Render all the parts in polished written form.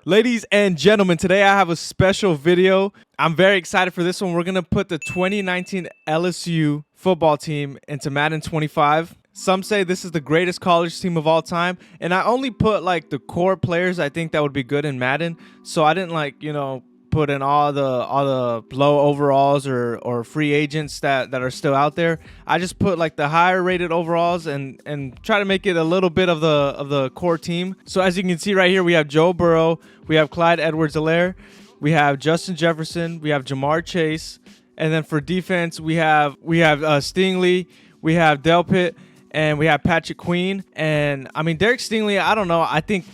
Ladies and gentlemen, today I have a special video. I'm very excited for this one. We're going to put the 2019 LSU football team into Madden 25. Some say this is the greatest college team of all time, and I only put like the core players I think that would be good in Madden. So I didn't put in all the low overalls or free agents that are still out there. I just put like the higher rated overalls and try to make it a little bit of the core team. So as you can see right here, we have Joe Burrow, we have Clyde Edwards-Helaire, we have Justin Jefferson, we have Jamar Chase, and then for defense we have Stingley, we have Delpit, and we have Patrick Queen. And I mean, Derek Stingley, I don't know, I think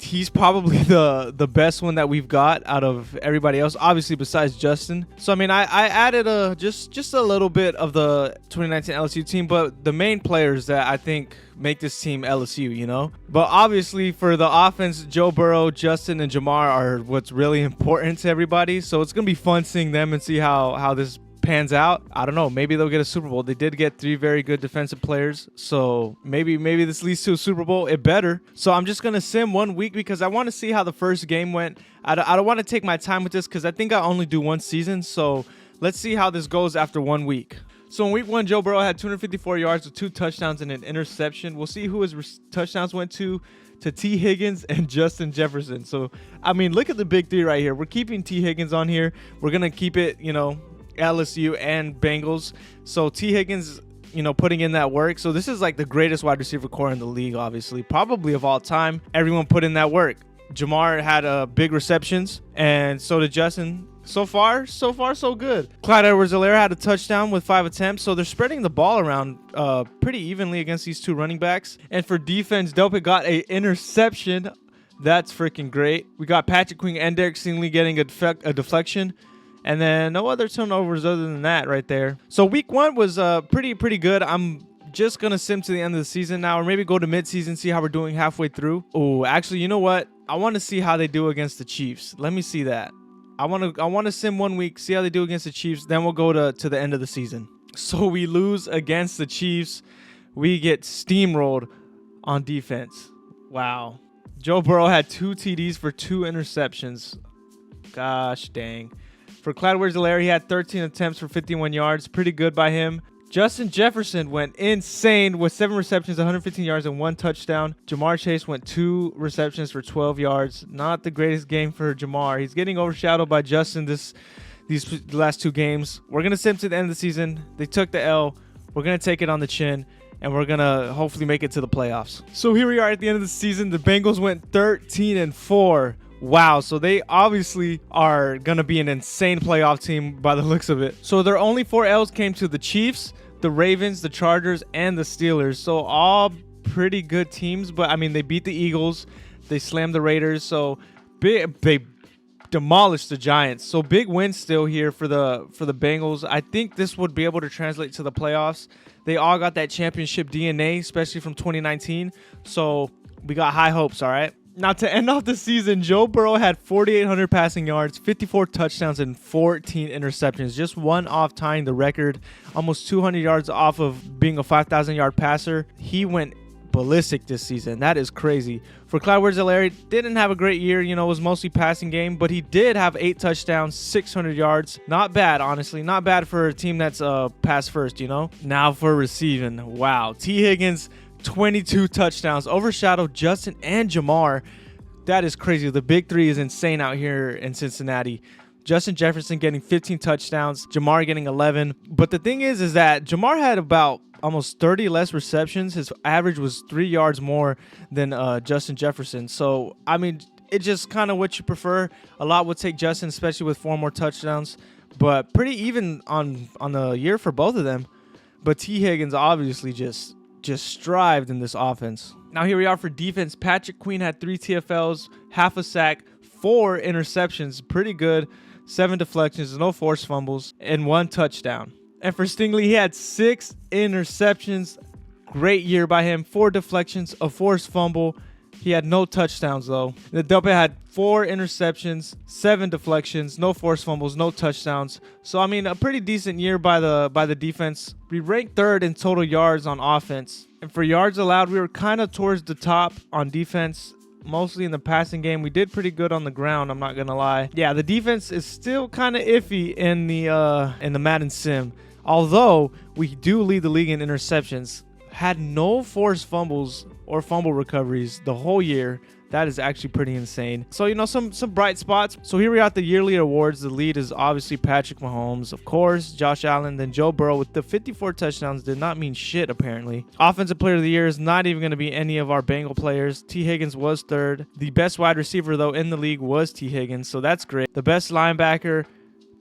he's probably the best one that we've got out of everybody else, obviously besides Justin. So I mean, I added just a little bit of the 2019 LSU team, but the main players that I think make this team LSU, But obviously for the offense, Joe Burrow, Justin, and Jamar are what's really important to everybody. So it's gonna be fun seeing them and see how this pans out. I don't know, maybe they'll get a Super Bowl. They did get 3 very good defensive players, so maybe this leads to a Super Bowl. It better. So I'm just gonna sim 1 week because I want to see how the first game went. I don't want to take my time with this because I think I only do 1 season, so let's see how this goes after 1 week. So in week 1, Joe Burrow had 254 yards with 2 touchdowns and an interception. We'll see who his touchdowns went to T. Higgins and Justin Jefferson. So I mean, look at the big 3 right here. We're keeping T. Higgins on here. We're gonna keep it, LSU and Bengals. So T. Higgins, putting in that work. So this is like the greatest wide receiver core in the league, obviously, probably of all time. Everyone put in that work. Jamar had big receptions, and so did Justin. So far, so good. Clyde Edwards-Helaire had a touchdown with 5 attempts. So they're spreading the ball around pretty evenly against these 2 running backs. And for defense, Delpit got an interception. That's freaking great. We got Patrick Queen and Derek Stingley getting a deflection. And then no other turnovers other than that right there. So week 1 was pretty good. I'm just going to sim to the end of the season now, or maybe go to mid-season, see how we're doing halfway through. Oh, actually, you know what? I want to see how they do against the Chiefs. Let me see that. I want to sim 1 week, see how they do against the Chiefs. Then we'll go to the end of the season. So we lose against the Chiefs. We get steamrolled on defense. Wow. Joe Burrow had 2 TDs for 2 interceptions. Gosh dang. For Clyde Edwards-Helaire, he had 13 attempts for 51 yards. Pretty good by him. Justin Jefferson went insane with 7 receptions, 115 yards, and 1 touchdown. Jamar Chase went 2 receptions for 12 yards. Not the greatest game for Jamar. He's getting overshadowed by Justin these last 2 games. We're going to sim to the end of the season. They took the L. We're going to take it on the chin, and we're going to hopefully make it to the playoffs. So here we are at the end of the season. The Bengals went 13-4. Wow, so they obviously are going to be an insane playoff team by the looks of it. So their only 4 L's came to the Chiefs, the Ravens, the Chargers, and the Steelers. So all pretty good teams, but I mean, they beat the Eagles, they slammed the Raiders, so they demolished the Giants. So big win still here for the Bengals. I think this would be able to translate to the playoffs. They all got that championship DNA, especially from 2019. So we got high hopes, all right? Now, to end off the season, Joe Burrow had 4,800 passing yards, 54 touchdowns, and 14 interceptions. Just 1 off tying the record. Almost 200 yards off of being a 5,000-yard passer. He went ballistic this season. That is crazy. For Clyde Edwards-Helaire, didn't have a great year. It was mostly passing game, but he did have 8 touchdowns, 600 yards. Not bad, honestly. Not bad for a team that's pass first, Now for receiving. Wow. T. Higgins, 22 touchdowns, overshadowed Justin and Jamar. That is crazy. The big 3 is insane out here in Cincinnati. Justin Jefferson getting 15 touchdowns, Jamar getting 11. But the thing is that Jamar had about almost 30 less receptions. His average was 3 yards more than Justin Jefferson. So, I mean, it's just kind of what you prefer. A lot would take Justin, especially with 4 more touchdowns. But pretty even on the year for both of them. But T. Higgins obviously just strived in this offense. Now here we are for defense. Patrick Queen had 3 TFLs, half a sack, 4 interceptions, pretty good, 7 deflections, no forced fumbles, and 1 touchdown. And for Stingley, he had 6 interceptions. Great year by him, 4 deflections, a forced fumble. He had no touchdowns though. The Delpit had 4 interceptions, 7 deflections, no forced fumbles, no touchdowns. So I mean, a pretty decent year by the defense. We ranked 3rd in total yards on offense. And for yards allowed, we were kind of towards the top on defense. mostly in the passing game. We did pretty good on the ground, I'm not gonna lie. Yeah, the defense is still kind of iffy in the Madden sim. Although we do lead the league in interceptions. Had no forced fumbles or fumble recoveries the whole year. That is actually pretty insane. So, you know, some bright spots. So here we are at the yearly awards. The lead is obviously Patrick Mahomes, of course, Josh Allen, then Joe Burrow with the 54 touchdowns. Did not mean shit, apparently. Offensive player of the year is not even going to be any of our Bengal players. T. Higgins was third. The best wide receiver, though, in the league was T. Higgins, so that's great. The best linebacker,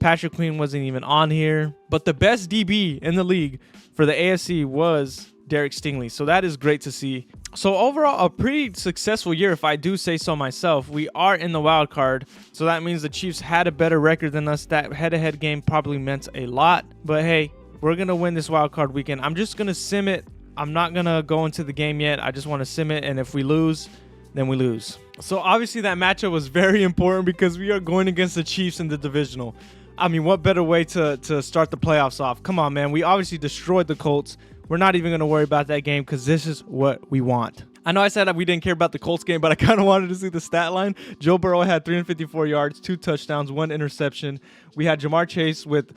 Patrick Queen, wasn't even on here. But the best DB in the league for the AFC was Derek Stingley, so that is great to see. So overall, a pretty successful year, if I do say so myself. We are in the wild card, so that means the Chiefs had a better record than us. That head-to-head game probably meant a lot, but hey, we're gonna win this wild card weekend. I'm just gonna sim it. I'm not gonna go into the game yet. I just want to sim it, and if we lose, then we lose. So obviously that matchup was very important because we are going against the Chiefs in the divisional. I mean, what better way to start the playoffs off? Come on, man. We obviously destroyed the Colts. We're not even going to worry about that game because this is what we want. I know I said that we didn't care about the Colts game, but I kind of wanted to see the stat line. Joe Burrow had 354 yards, 2 touchdowns, 1 interception. We had Jamar Chase with,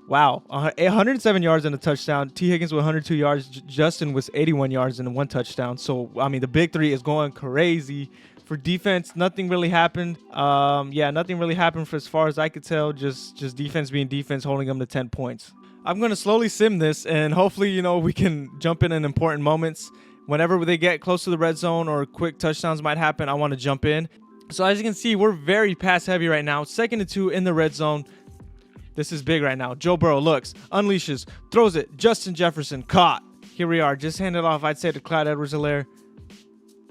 107 yards and a touchdown. T. Higgins with 102 yards. Justin with 81 yards and 1 touchdown. So, I mean, the big three is going crazy. For defense, nothing really happened. Nothing really happened for as far as I could tell. Just defense being defense, holding them to 10 points. I'm going to slowly sim this, and hopefully, you know, we can jump in important moments. Whenever they get close to the red zone or quick touchdowns might happen, I want to jump in. So as you can see, we're very pass heavy right now. 2nd and 2 in the red zone. This is big right now. Joe Burrow looks, unleashes, throws it. Justin Jefferson caught. Here we are. Just hand it off, I'd say, to Clyde Edwards-Helaire.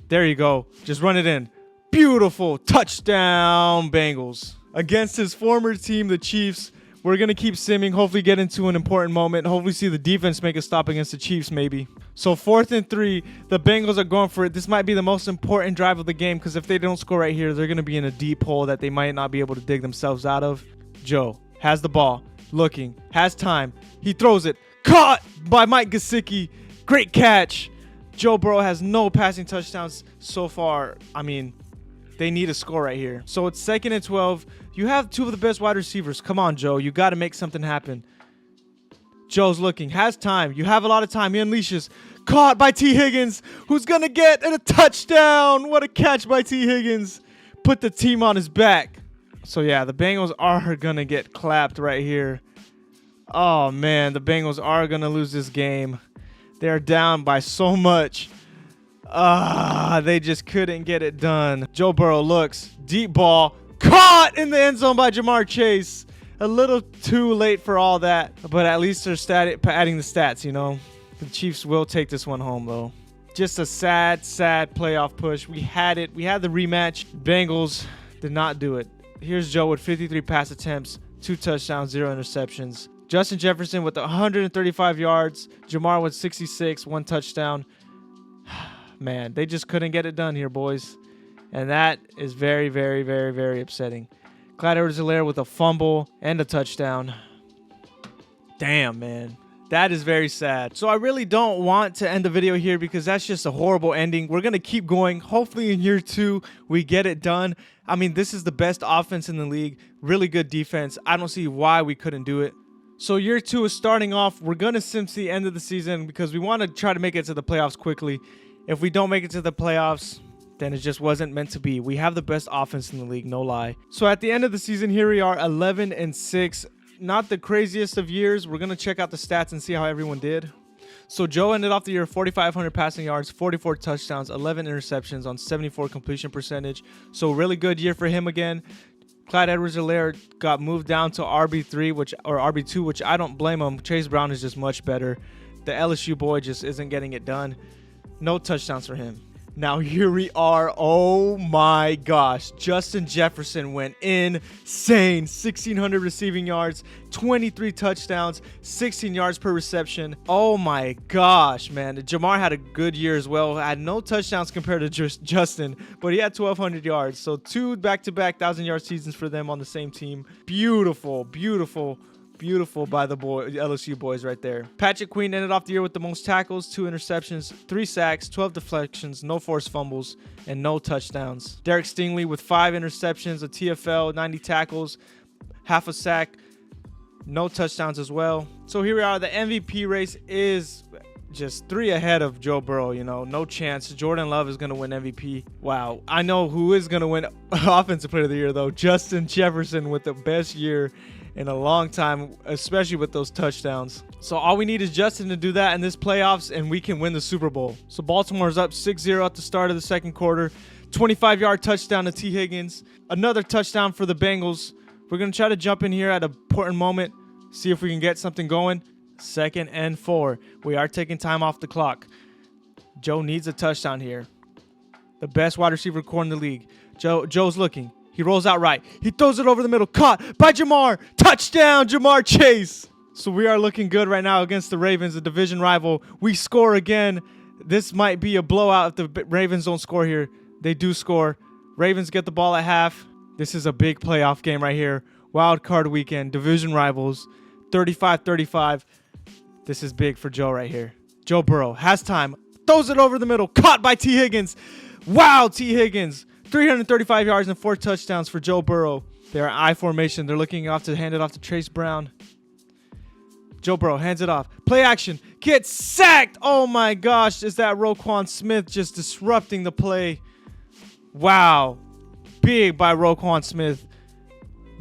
There you go. Just run it in. Beautiful touchdown, Bengals. Against his former team, the Chiefs. We're going to keep simming, hopefully get into an important moment, hopefully see the defense make a stop against the Chiefs maybe. So 4th and 3, the Bengals are going for it. This might be the most important drive of the game because if they don't score right here, they're going to be in a deep hole that they might not be able to dig themselves out of. Joe has the ball, looking, has time. He throws it. Caught by Mike Gesicki. Great catch. Joe Burrow has no passing touchdowns so far. I mean, they need a score right here. So it's 2nd and 12. You have 2 of the best wide receivers. Come on, Joe. You got to make something happen. Joe's looking. Has time. You have a lot of time. He unleashes. Caught by T. Higgins, who's going to get a touchdown. What a catch by T. Higgins. Put the team on his back. So, yeah, the Bengals are going to get clapped right here. Oh, man. The Bengals are going to lose this game. They're down by so much. They just couldn't get it done. Joe Burrow looks. Deep ball. Caught in the end zone by Jamar Chase. A little too late for all that, but at least they're adding the stats, you know. The Chiefs will take this one home, though. Just a sad playoff push. We had it. We had the rematch. Bengals did not do it. Here's Joe with 53 pass attempts, 2 touchdowns, 0 interceptions. Justin Jefferson with 135 yards. Jamar with 66, 1 touchdown. Man, they just couldn't get it done here, boys. And that is very upsetting. Clyde Edwards-Helaire with a fumble and a touchdown. Damn, man. That is very sad. So I really don't want to end the video here because that's just a horrible ending. We're going to keep going. Hopefully in year 2, we get it done. I mean, this is the best offense in the league. Really good defense. I don't see why we couldn't do it. So year 2 is starting off. We're going to sim to the end of the season because we want to try to make it to the playoffs quickly. If we don't make it to the playoffs, then it just wasn't meant to be. We have the best offense in the league, no lie. So at the end of the season, here we are, 11-6. Not the craziest of years. We're going to check out the stats and see how everyone did. So Joe ended off the year 4,500 passing yards, 44 touchdowns, 11 interceptions on 74 completion percentage. So really good year for him again. Clyde Edwards-Helaire got moved down to RB3 or RB2, which I don't blame him. Chase Brown is just much better. The LSU boy just isn't getting it done. No touchdowns for him. Now here we are. Oh my gosh. Justin Jefferson went insane. 1,600 receiving yards, 23 touchdowns, 16 yards per reception. Oh my gosh, man. Jamar had a good year as well. Had no touchdowns compared to Justin, but he had 1,200 yards. So 2 back-to-back 1,000-yard seasons for them on the same team. Beautiful Beautiful by the LSU boys right there. Patrick Queen ended off the year with the most tackles, 2 interceptions, 3 sacks, 12 deflections, no forced fumbles, and no touchdowns. Derek Stingley with 5 interceptions, a TFL, 90 tackles, half a sack, no touchdowns as well. So here we are. The MVP race is just 3 ahead of Joe Burrow. You know, no chance. Jordan Love is going to win MVP. Wow. I know who is going to win Offensive Player of the Year, though. Justin Jefferson with the best year in a long time, especially with those touchdowns. So all we need is Justin to do that in this playoffs, and we can win the Super Bowl. So Baltimore's up 6-0 at the start of the second quarter. 25-yard touchdown to T. Higgins. Another touchdown for the Bengals. We're going to try to jump in here at an important moment, see if we can get something going. 2nd and 4. We are taking time off the clock. Joe needs a touchdown here. The best wide receiver core in the league. Joe's looking. He rolls out right. He throws it over the middle. Caught by Jamar. Touchdown, Jamar Chase. So we are looking good right now against the Ravens, a division rival. We score again. This might be a blowout if the Ravens don't score here. They do score. Ravens get the ball at half. This is a big playoff game right here. Wild card weekend. Division rivals. 35-35. This is big for Joe right here. Joe Burrow has time. Throws it over the middle. Caught by T. Higgins. Wow, T. Higgins. 335 yards and 4 touchdowns for Joe Burrow. They're in I formation. They're looking off to hand it off to Trace Brown. Joe Burrow hands it off. Play action. Gets sacked. Oh my gosh. Is that Roquan Smith just disrupting the play? Wow. Big by Roquan Smith.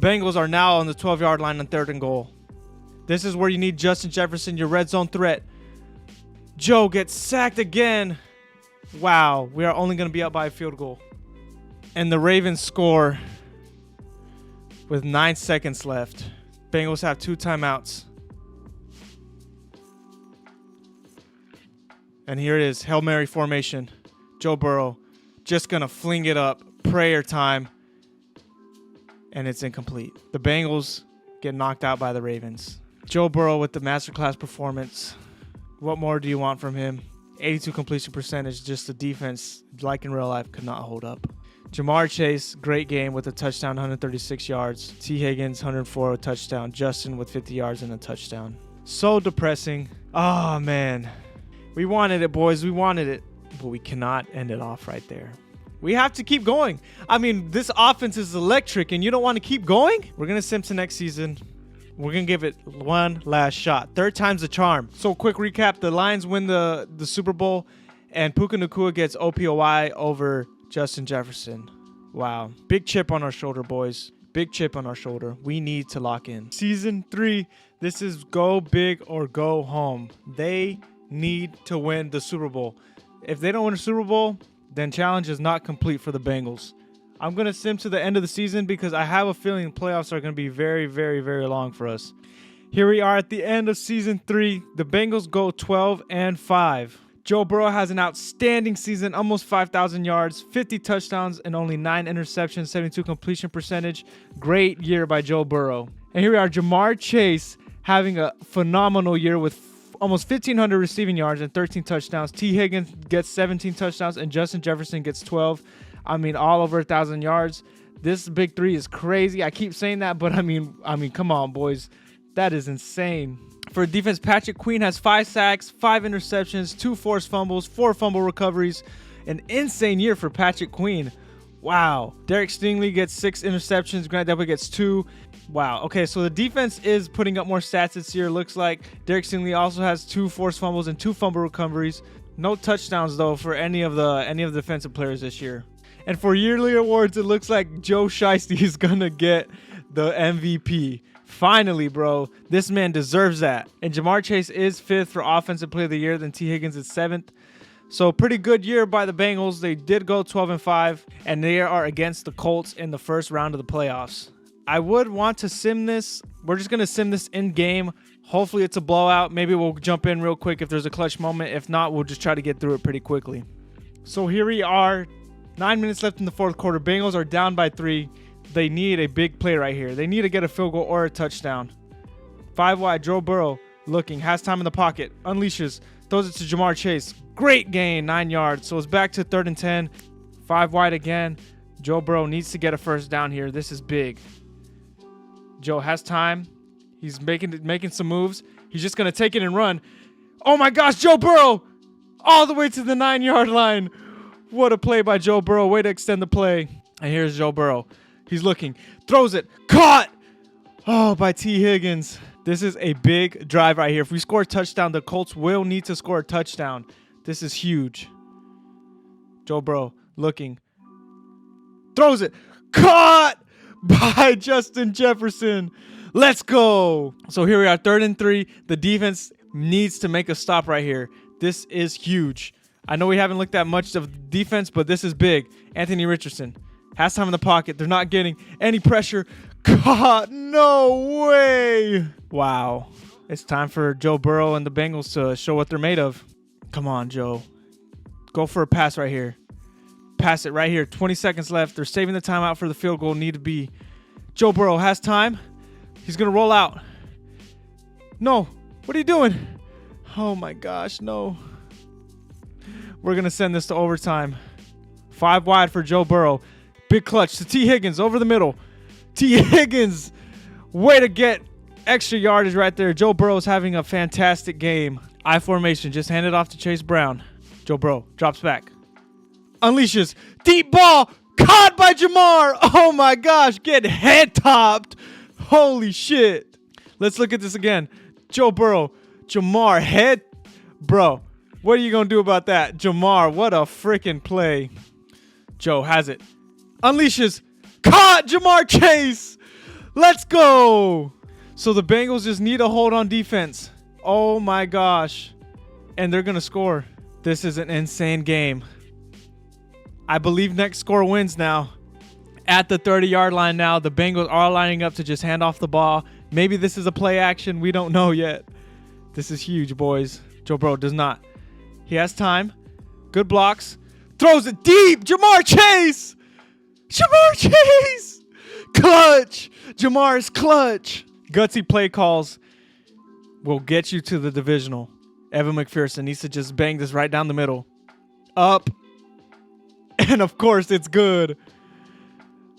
Bengals are now on the 12-yard line on 3rd and goal. This is where you need Justin Jefferson, your red zone threat. Joe gets sacked again. Wow. We are only going to be up by a field goal. And the Ravens score with 9 seconds left. Bengals have 2 timeouts. And here it is, Hail Mary formation. Joe Burrow just going to fling it up. Prayer time. And it's incomplete. The Bengals get knocked out by the Ravens. Joe Burrow with the masterclass performance. What more do you want from him? 82 completion percentage. Just the defense, like in real life, could not hold up. Jamar Chase, great game with a touchdown, 136 yards. T. Higgins, 104, a touchdown. Justin with 50 yards and a touchdown. So depressing. Oh, man. We wanted it, boys. We wanted it. But we cannot end it off right there. We have to keep going. I mean, this offense is electric, and you don't want to keep going? We're going to sim to next season. We're going to give it one last shot. 3rd time's the charm. So, quick recap. The Lions win the Super Bowl, and Puka Nacua gets OPOY over Justin Jefferson. Wow. Big chip on our shoulder, boys. Big chip on our shoulder. We need to lock in. Season 3, this is go big or go home. They need to win the Super Bowl. If they don't win a Super Bowl, then challenge is not complete for the Bengals. I'm going to sim to the end of the season because I have a feeling playoffs are going to be very, very, very long for us. Here we are at the end of season 3. The Bengals go 12-5. Joe Burrow has an outstanding season, almost 5,000 yards, 50 touchdowns, and only 9 interceptions, 72 completion percentage. Great year by Joe Burrow. And here we are, Jamar Chase having a phenomenal year with almost 1,500 receiving yards and 13 touchdowns. T. Higgins gets 17 touchdowns, and Justin Jefferson gets 12. I mean, all over 1,000 yards. This big 3 is crazy. I keep saying that, but I mean, come on, boys. That is insane. For defense, Patrick Queen has 5 sacks, 5 interceptions, 2 forced fumbles, 4 fumble recoveries. An insane year for Patrick Queen. Wow. Derek Stingley gets 6 interceptions. Grant Delpit gets 2. Wow. Okay, so the defense is putting up more stats this year. Looks like Derek Stingley also has 2 forced fumbles and 2 fumble recoveries. No touchdowns, though, for any of the defensive players this year. And for yearly awards, it looks like Joe Shiesty is going to get the MVP. Finally, bro. This man deserves that. And Jamar Chase is 5th for Offensive Player of the Year. Then T. Higgins is 7th. So pretty good year by the Bengals. They did go 12-5. And they are against the Colts in the first round of the playoffs. I would want to sim this. We're just going to sim this in game. Hopefully it's a blowout. Maybe we'll jump in real quick if there's a clutch moment. If not, we'll just try to get through it pretty quickly. So here we are. 9 minutes left in the 4th quarter. Bengals are down by 3. They need a big play right here. They need to get a field goal or a touchdown. 5 wide. Joe Burrow looking. Has time in the pocket. Unleashes. Throws it to Jamar Chase. Great gain. 9 yards. So it's back to 3rd and 10. 5 wide again. Joe Burrow needs to get a first down here. This is big. Joe has time. He's making some moves. He's just going to take it and run. Oh my gosh, Joe Burrow! All the way to the 9-yard line. What a play by Joe Burrow. Way to extend the play. And here's Joe Burrow. He's looking. Throws it. Caught! Oh, by T. Higgins. This is a big drive right here. If we score a touchdown, the Colts will need to score a touchdown. This is huge. Joe Burrow looking. Throws it. Caught by Justin Jefferson. Let's go. So here we are, 3rd and 3. The defense needs to make a stop right here. This is huge. I know we haven't looked at much of defense, but this is big. Anthony Richardson has time in the pocket. They're not getting any pressure. God, no way. Wow. It's time for Joe Burrow and the Bengals to show what they're made of. Come on, Joe. Go for a pass right here. Pass it right here. 20 seconds left. They're saving the timeout for the field goal. Need to be. Joe Burrow has time. He's going to roll out. No. What are you doing? Oh, my gosh. No. We're going to send this to overtime. 5 wide for Joe Burrow. Big clutch to T. Higgins over the middle. T. Higgins. Way to get extra yardage right there. Joe Burrow's having a fantastic game. I formation. Just hand it off to Chase Brown. Joe Burrow drops back. Unleashes. Deep ball. Caught by Jamar. Oh, my gosh. Get head topped. Holy shit. Let's look at this again. Joe Burrow. Jamar head. Bro. What are you going to do about that? Jamar, what a freaking play. Joe has it. Unleashes. Caught Jamar Chase. Let's go. So the Bengals just need a hold on defense. Oh my gosh. And they're going to score. This is an insane game. I believe next score wins now. At the 30-yard line now, the Bengals are lining up to just hand off the ball. Maybe this is a play action. We don't know yet. This is huge, boys. Joe Burrow does not. He has time. Good blocks. Throws it deep. Jamar Chase. Jamar Chase. Clutch. Jamar is clutch. Gutsy play calls will get you to the divisional. Evan McPherson needs to just bang this right down the middle. Up. And of course, it's good.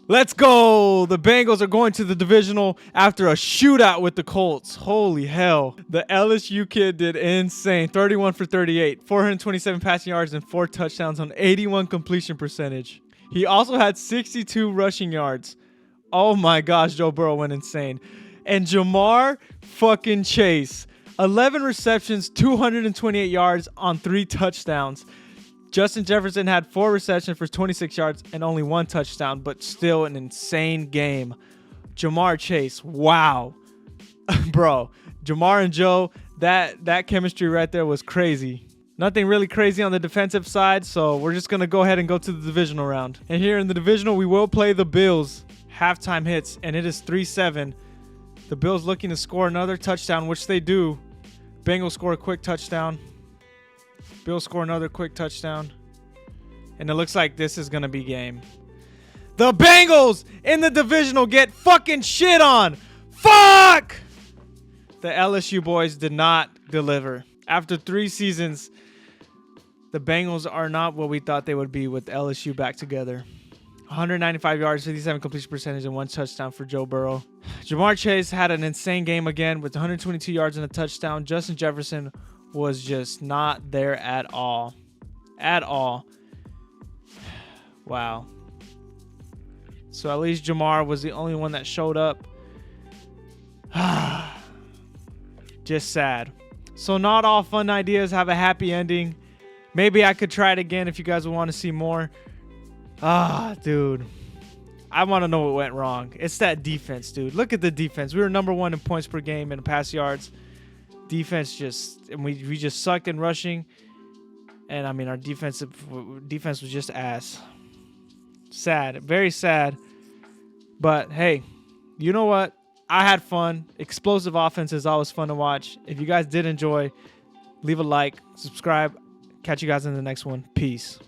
Let's go. The Bengals are going to the divisional after a shootout with the Colts. Holy hell. The LSU kid did insane. 31 for 38, 427 passing yards, and 4 touchdowns on 81 completion percentage. He also had 62 rushing yards. Oh my gosh, Joe Burrow went insane. And Jamar fucking Chase. 11 receptions, 228 yards on 3 touchdowns. Justin Jefferson had 4 receptions for 26 yards and only 1 touchdown, but still an insane game. Jamar Chase, wow. Bro, Jamar and Joe, that chemistry right there was crazy. Nothing really crazy on the defensive side, so we're just going to go ahead and go to the divisional round. And here in the divisional, we will play the Bills. Halftime hits, and it is 3-7. The Bills looking to score another touchdown, which they do. Bengals score a quick touchdown. Bills score another quick touchdown. And it looks like this is going to be game. The Bengals in the divisional get fucking shit on. Fuck! The LSU boys did not deliver. After 3 seasons, the Bengals are not what we thought they would be with LSU back together. 195 yards, 57 completion percentage, and 1 touchdown for Joe Burrow. Jamar Chase had an insane game again with 122 yards and a touchdown. Justin Jefferson was just not there at all. At all. Wow. So at least Jamar was the only one that showed up. Just sad. So not all fun ideas have a happy ending. Maybe I could try it again if you guys would want to see more. Dude. I want to know what went wrong. It's that defense, dude. Look at the defense. We were number 1 in points per game and pass yards. Defense just, and we just sucked in rushing. And I mean, our defense was just ass. Sad. Very sad. But hey, you know what? I had fun. Explosive offense is always fun to watch. If you guys did enjoy, leave a like, subscribe. Catch you guys in the next one. Peace.